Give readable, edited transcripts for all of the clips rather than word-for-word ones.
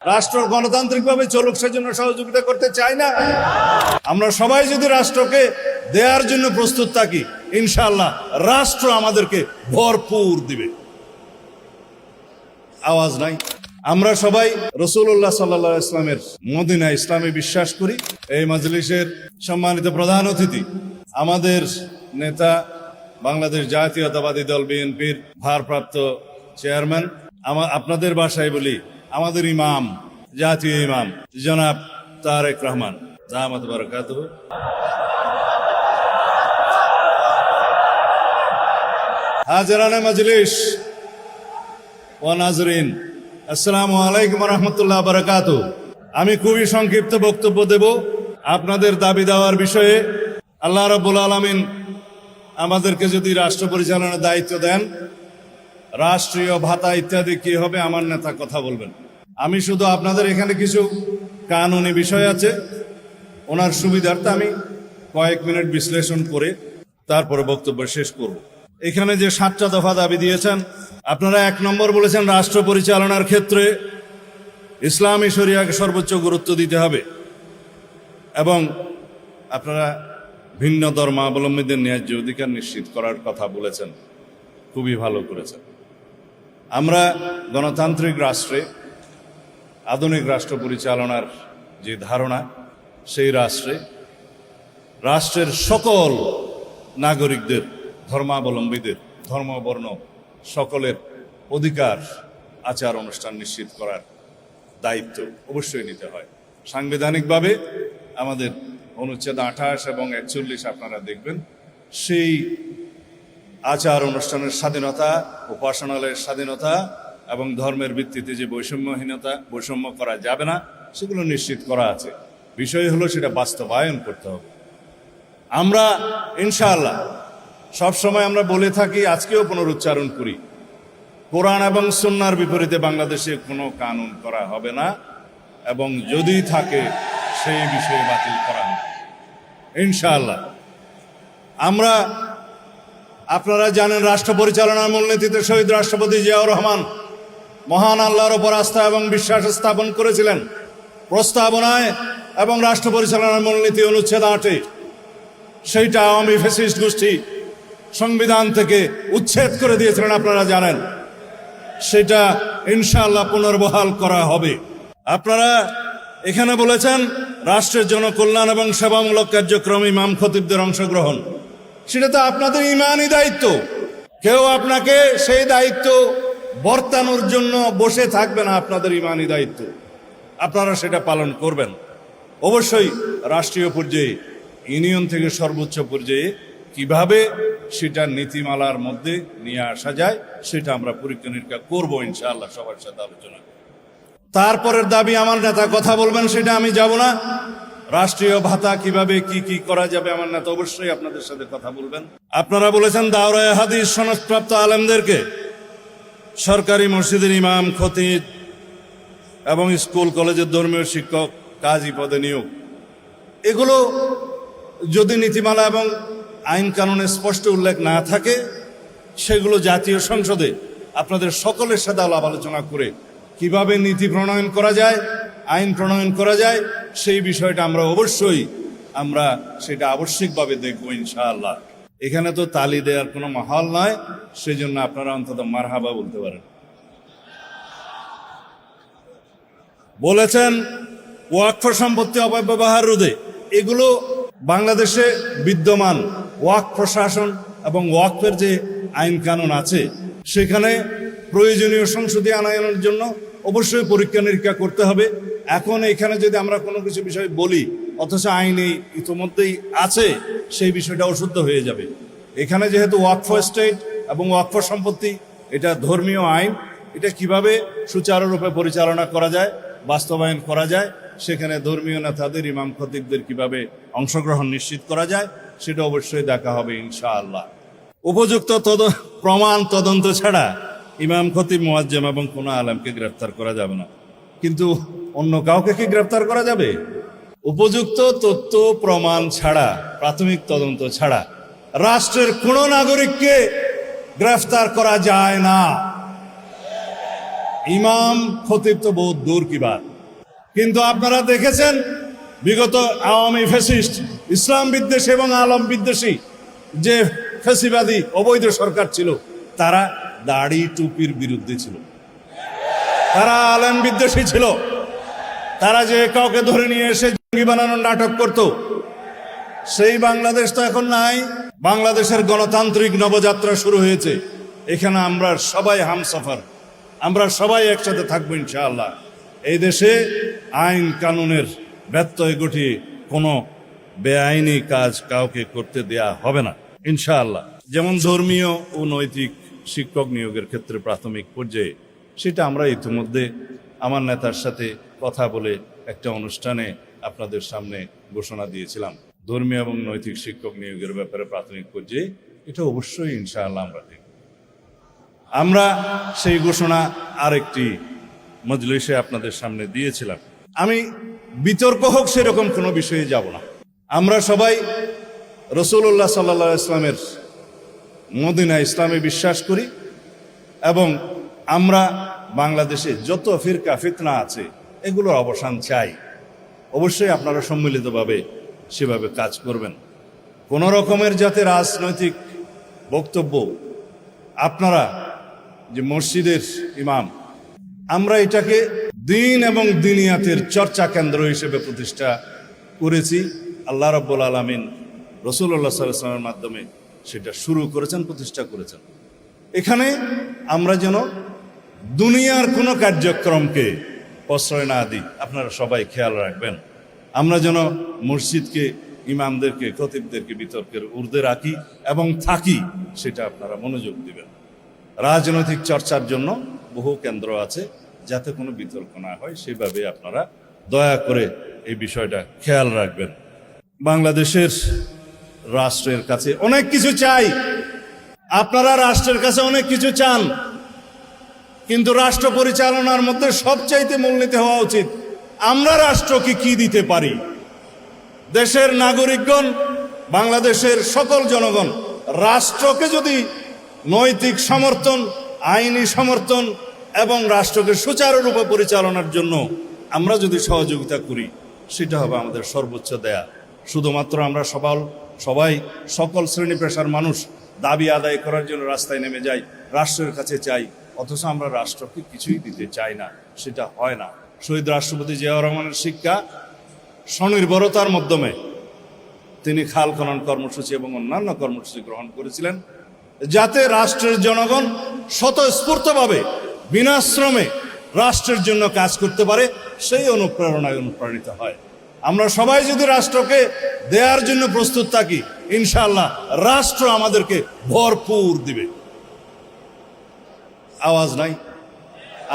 রাষ্ট্র গণতান্ত্রিকভাবে চলুক সেজন্য সহযোগিতা করতে চাই না। আমরা সবাই যদি রাষ্ট্রকে দেওয়ার জন্য প্রস্তুত থাকি, ইনশাআল্লাহ রাষ্ট্র আমাদেরকে ভরপুর দিবে। আওয়াজ নাই। আমরা সবাই রাসূলুল্লাহ সাল্লাল্লাহু আলাইহি ইসলামের মদিনা ইসলামে বিশ্বাস করি। এই মজলিসের সম্মানিত প্রধান অতিথি, আমাদের নেতা, বাংলাদেশ জাতীয়তাবাদী দল বিএনপির ভারপ্রাপ্ত চেয়ারম্যান, আপনাদের ভাষায় বলি আমাদের ইমাম, জাতীয় ইমাম জনাব তারেক রহমান দামাত বারাকাতুহু, হাজিরানে মজলিস ওয়া নাজরিন, আসসালামু আলাইকুম ওয়া রাহমাতুল্লাহি ওয়া বারাকাতুহু। আমি খুবই সংক্ষিপ্ত বক্তব্য দেব। আপনাদের দাবি দেওয়ার বিষয়ে আল্লাহ রাব্বুল আলামিন আমাদেরকে যদি রাষ্ট্র পরিচালনার দায়িত্ব দেন, রাষ্ট্রীয় ভাতা ইত্যাদি কি হবে আমার নেতা কথা বলবেন। আমি শুধু আপনাদের এখানে কিছু কানুনি বিষয় আছে, ওনার সুবিধার্থে আমি কয়েক মিনিট বিশ্লেষণ করে তারপরে বক্তব্য শেষ করব। এখানে যে 7টা দফা দাবি দিয়েছেন, আপনারা 1 নম্বর বলেছেন রাষ্ট্র পরিচালনার ক্ষেত্রে ইসলামী শরিয়াকে সর্বোচ্চ গুরুত্ব দিতে হবে এবং আপনারা ভিন্ন ধর্মাবলম্বীদের ন্যায্য অধিকার নিশ্চিত করার কথা বলেছেন। খুবই ভালো করেছেন। আমরা গণতান্ত্রিক রাষ্ট্রে, আধুনিক রাষ্ট্র পরিচালনার যে ধারণা, সেই রাষ্ট্রের সকল নাগরিকদের, ধর্মাবলম্বীদের, ধর্মবর্ণ সকলের অধিকার, আচার অনুষ্ঠান নিশ্চিত করার দায়িত্ব অবশ্যই নিতে হয়। সাংবিধানিকভাবে আমাদের অনুচ্ছেদ 28 এবং 41 আপনারা দেখবেন, সেই আচার অনুষ্ঠানের স্বাধীনতা, উপাসনালয়ের স্বাধীনতা এবং ধর্মের ভিত্তিতে যে বৈষম্য করা যাবে না, সেগুলো নিশ্চিত করা আছে। বিষয় হলো সেটা বাস্তবায়ন করতে হবে। আমরা ইনশাআল্লাহ সবসময় আমরা বলে থাকি, আজকেও পুনরুচ্চারণ করি, কোরআন এবং সুন্নাহর বিপরীতে বাংলাদেশে কোনো কানুন করা হবে না এবং যদি থাকে সেই বিষয়ে বাতিল করা হবে ইনশাআল্লাহ। আপনারা জানেন, রাষ্ট্র পরিচালনার মূলনীতিতে শহীদ রাষ্ট্রপতি জিয়াউর রহমান মহান আল্লাহর ওপর আস্থা এবং বিশ্বাস স্থাপন করেছিলেন। প্রস্তাবনায় এবং রাষ্ট্র পরিচালনার মূলনীতি অনুচ্ছেদ 8-এ সেইটা আওয়ামী ফ্যাসিস্ট গোষ্ঠী সংবিধান থেকে উচ্ছেদ করে দিয়েছিলেন, আপনারা জানেন। সেটা ইনশাআল্লাহ পুনর্বহাল করা হবে। আপনারা এখানে বলেছেন রাষ্ট্রের জনকল্যাণ এবং সেবামূলক কার্যক্রমে ইমাম খতিবদের অংশগ্রহণ। সেটা তো আপনাদের ইমানি দায়িত্ব। কেউ আপনাকে সেই দায়িত্ব বর্তানোর জন্য বসে থাকবে না, আপনাদের ইমানি দায়িত্ব। আপনারা সেটা পালন করবেন। অবশ্যই রাষ্ট্রীয় পর্যায়ে, ইউনিয়ন থেকে সর্বোচ্চ পর্যায়ে কিভাবে সেটা নীতিমালার মধ্যে নিয়ে আসা যায়, সেটা আমরা পরীক্ষা নিরীক্ষা করবো ইনশাআল্লাহ, সবার সাথে আলোচনা। তারপরের দাবি আমার নেতা কথা বলবেন, সেটা আমি যাব না। রাষ্ট্রীয় ভাতা কিভাবে কি করা যাবে আমার নেতা অবশ্যই আপনাদের সাথে কথা বলবেন। আপনারা বলেছেন দাওরায়ে হাদিস সনদপ্রাপ্ত আলেমদেরকে সরকারি মসজিদের ইমাম, খতিব এবং স্কুল কলেজের ধর্মীয় শিক্ষক, কাজী পদে নিয়োগ। এগুলো যদি নীতিমালা এবং আইন কানুনে স্পষ্ট উল্লেখ না থাকে, সেগুলো জাতীয় সংসদে আপনাদের সকলের সাথে আলাপ আলোচনা করে কিভাবে নীতি প্রণয়ন করা যায়, আইন প্রণয়ন করা যায়, সেই বিষয়টা আমরা সেটা আবশ্যিকভাবে দেখবো ইনশাআল্লাহ। এখানে তো তালি দেওয়ার কোনো মাহল নয়, সেই জন্য আপনারা অন্তত মারহাবা বলতে পারেন। বলেছেন ওয়াকফ সম্পত্তি অপব্যবহার রোধে। এগুলো বাংলাদেশে বিদ্যমান ওয়াকফ প্রশাসন এবং ওয়াকফের যে আইন কানুন আছে, সেখানে প্রয়োজনীয় সংশোধনী আনয়নের জন্য অবশ্যই পরীক্ষা নিরীক্ষা করতে হবে। এখন এখানে যদি আমরা কোনো কিছু বিষয় বলি অথচ আইনে ইতিমধ্যেই আছে, সেই বিষয়টা অশুদ্ধ হয়ে যাবে। এখানে যেহেতু ওয়াকফ এস্টেট এবং ওয়াকফ সম্পত্তি, এটা ধর্মীয় আইন, এটা কিভাবে সুচারুরূপে পরিচালনা করা যায়, বাস্তবায়ন করা যায়, সেখানে ধর্মীয় নেতাদের, ইমাম খতিবদের কিভাবে অংশগ্রহণ নিশ্চিত করা যায়, সেটা অবশ্যই দেখা হবে ইনশাআল্লাহ। উপযুক্ত প্রমাণ তদন্ত ছাড়া ইমাম, খতিব, মুয়াজ্জিম এবং কোনো আলেমকে গ্রেফতার করা যাবে না। কিন্তু অন্য কাউকে কি গ্রেফতার করা যাবে? উপযুক্ত তথ্য প্রমাণ ছাড়া, প্রাথমিক তদন্ত ছাড়া রাষ্ট্রের কোনো নাগরিককে গ্রেফতার করা যায় না। ইমাম, খতিব তো বহুত দূর কি বাত। কিন্তু আপনারা দেখেছেন বিগত আওয়ামী ফ্যাসিস্ট ইসলাম বিদ্বেষী এবং আলম বিদ্বেষী যে ফ্যাসিবাদী অবৈধ সরকার ছিল, তারা দাড়ি টুপির বিরুদ্ধে ছিল, তারা আলেম বিদ্বেষী ছিল, তারা যে কাউকে ধরে নিয়ে এসে জঙ্গি বানানোর নাটক করত। সেই বাংলাদেশ তো এখন নাই। বাংলাদেশের গণতান্ত্রিক নবযাত্রা শুরু হয়েছে। এখানে আমরা সবাই হামসফর, আমরা সবাই একসাথে থাকবো ইনশাআল্লাহ। এই দেশে আইন কানুনের ব্যত্যয় ঘটিয়ে কোনো বেআইনি কাজ কাউকে করতে দেয়া হবে না ইনশাআল্লাহ। যেমন ধর্মীয় ও নৈতিক শিক্ষক নিয়োগের ক্ষেত্রে প্রাথমিক পর্যায়ে, সেটা আমরা ইতিমধ্যে আমার নেতার সাথে কথা বলে একটা অনুষ্ঠানে আপনাদের সামনে ঘোষণা দিয়েছিলাম। ধর্মীয় এবং নৈতিক শিক্ষক নিয়োগের ব্যাপারে প্রাথমিক পর্যায়ে এটা অবশ্যই ইনশাআল্লাহ আমরা দেখব। আমরা সেই ঘোষণা আরেকটি মজলিসে আপনাদের সামনে দিয়েছিলাম। আমি বিতর্ক হোক সেরকম কোনো বিষয়ে যাব না। আমরা সবাই রাসূলুল্লাহ সাল্লাল্লাহু আলাইহি ইসলামের মদিনা ইসলামে বিশ্বাস করি এবং আমরা বাংলাদেশে যত ফিরকা ফিতনা আছে এগুলোর অবসান চাই। অবশ্যই আপনারা সম্মিলিতভাবে সেভাবে কাজ করবেন। কোনো রকমের যাতে রাজনৈতিক বক্তব্য, আপনারা যে মসজিদের ইমাম, আমরা এটাকে দিন এবং দিনিয়াতের চর্চা কেন্দ্র হিসেবে প্রতিষ্ঠা করেছি। আল্লাহ রাব্বুল আলামিন রাসূলুল্লাহ সাল্লাল্লাহু আলাইহি ওয়াসাল্লামের মাধ্যমে সেটা শুরু করেছেন, প্রতিষ্ঠা করেছেন। এখানে আমরা যেন দুনিয়ার কোনো কার্যক্রমকে প্রশ্রয় না দিই, আপনারা সবাই খেয়াল রাখবেন। আমরা যেন মসজিদকে, ইমামদেরকে, খতিবদেরকে বিতর্কের ঊর্ধ্বে রাখি এবং থাকি, সেটা আপনারা মনোযোগ দিবেন। রাজনৈতিক চর্চার জন্য বহু কেন্দ্র আছে, যাতে কোনো বিতর্ক না হয় সেভাবে আপনারা দয়া করে এই বিষয়টা খেয়াল রাখবেন। বাংলাদেশের রাষ্ট্রের কাছে অনেক কিছু চাই, আপনারা রাষ্ট্রের কাছে অনেক কিছু চান, কিন্তু রাষ্ট্র পরিচালনার মধ্যে সবচাইতে মূলনীতি হওয়া উচিত আমরা রাষ্ট্রকে কি দিতে পারি। দেশের নাগরিকগণ, বাংলাদেশের সকল জনগণ রাষ্ট্রকে যদি নৈতিক সমর্থন, আইনি সমর্থন এবং রাষ্ট্রকে সুচারুরূপে পরিচালনার জন্য আমরা যদি সহযোগিতা করি, সেটা হবে আমাদের সর্বোচ্চ দেয়া। শুধুমাত্র আমরা সবাই সকল শ্রেণী পেশার মানুষ দাবি আদায় করার জন্য রাস্তায় নেমে যাই, রাষ্ট্রের কাছে চাই, অথচ আমরা রাষ্ট্রকে কিছুই দিতে চাই না, সেটা হয় না। শহীদ রাষ্ট্রপতি জিয়াউর রহমানের শিক্ষা স্বনির্ভরতার মাধ্যমে তিনি খাল খনন কর্মসূচি এবং অন্যান্য কর্মসূচি গ্রহণ করেছিলেন, যাতে রাষ্ট্রের জনগণ স্বতঃস্ফূর্তভাবে বিনাশ্রমে রাষ্ট্রের জন্য কাজ করতে পারে, সেই অনুপ্রেরণায় অনুপ্রাণিত হয়। আমরা সবাই যদি রাষ্ট্রকে দেওয়ার জন্য প্রস্তুত থাকি, ইনশাআল্লাহ রাষ্ট্র আমাদেরকে ভরপুর দিবে। আওয়াজ নাই?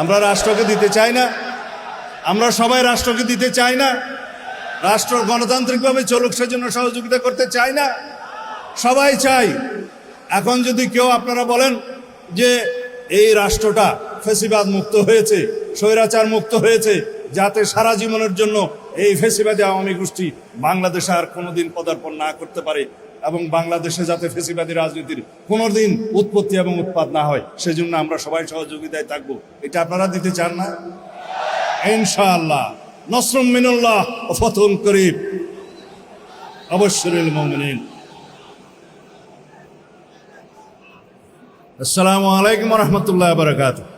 আমরা রাষ্ট্রকে দিতে চাই না, আমরা সবাই রাষ্ট্রকে দিতে চাই না, রাষ্ট্র গণতান্ত্রিকভাবে চলুক সেজন্য সহযোগিতা করতে চাই না, সবাই চাই। এখন যদি কেউ আপনারা বলেন যে এই রাষ্ট্রটা ফ্যাসিবাদ মুক্ত হয়েছে, স্বৈরাচার মুক্ত হয়েছে, যাতে সারা জীবনের জন্য এই ফ্যাসিবাদী আওয়ামী গোষ্ঠী বাংলাদেশে আর কোনোদিন পদার্পণ না করতে পারে এবং বাংলাদেশে যাতে ফ্যাসিবাদী রাজনীতির কোনোদিন উৎপত্তি এবং উৎপাদ না হয়, সেজন্য আমরা সবাই সহযোগিতায় থাকবো, এটা আপনারা দিতে চান না? ইনশাআল্লাহ। নসরুম মিনাল্লাহ ওয়া ফাতহুন করিব। আবাশশিরিল মুমিনিন। আসসালামু আলাইকুম ওয়া রাহমাতুল্লাহি ওয়া বারাকাতুহু।